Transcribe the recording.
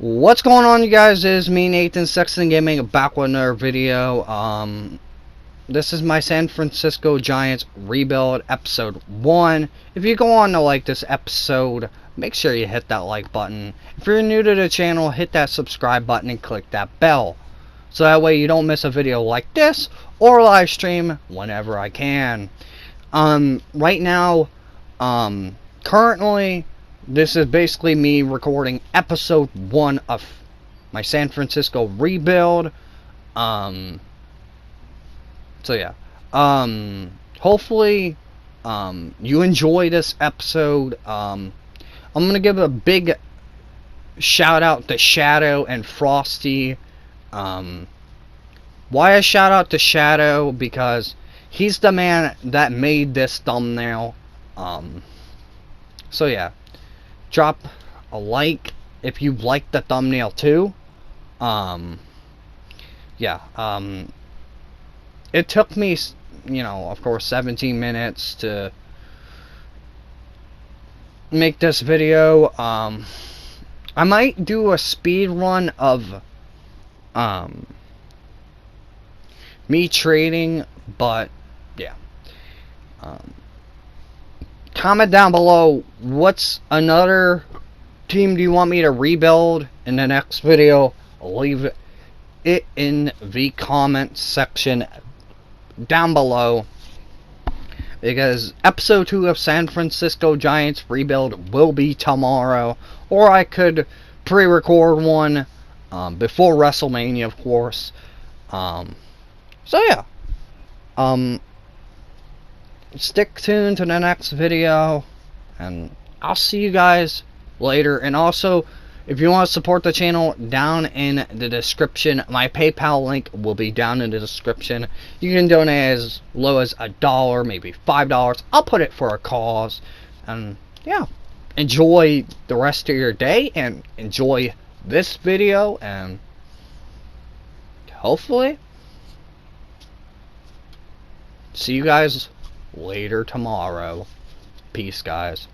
What's going on, you guys? It is me, Nathan, Sexton Gaming, back with another video. This is my San Francisco Giants rebuild, episode 1. If you go on to like this episode, make sure you hit that like button. If you're new to the channel, hit that subscribe button and click that bell. So that way you don't miss a video like this, or live stream whenever I can. Right now, currently, this is basically me recording episode 1 of my San Francisco rebuild. So yeah. Hopefully, you enjoy this episode. I'm gonna give a big shout out to Shadow and Frosty. Why a shout out to Shadow? Because he's the man that made this thumbnail. So yeah. Drop a like if you like the thumbnail too. It took me, of course, 17 minutes to make this video. I might do a speed run of me trading, but yeah. Comment down below, what's another team do you want me to rebuild in the next video? Leave it in the comment section down below, because episode 2 of San Francisco Giants rebuild will be tomorrow, or I could pre-record one before WrestleMania, of course. So yeah, stick tuned to the next video, and I'll see you guys later. And also, if you want to support the channel, down in the description, my PayPal link will be down in the description. You can donate as low as $1, maybe $5. I'll put it for a cause. And yeah, enjoy the rest of your day and enjoy this video, and hopefully see you guys later tomorrow. Peace, guys.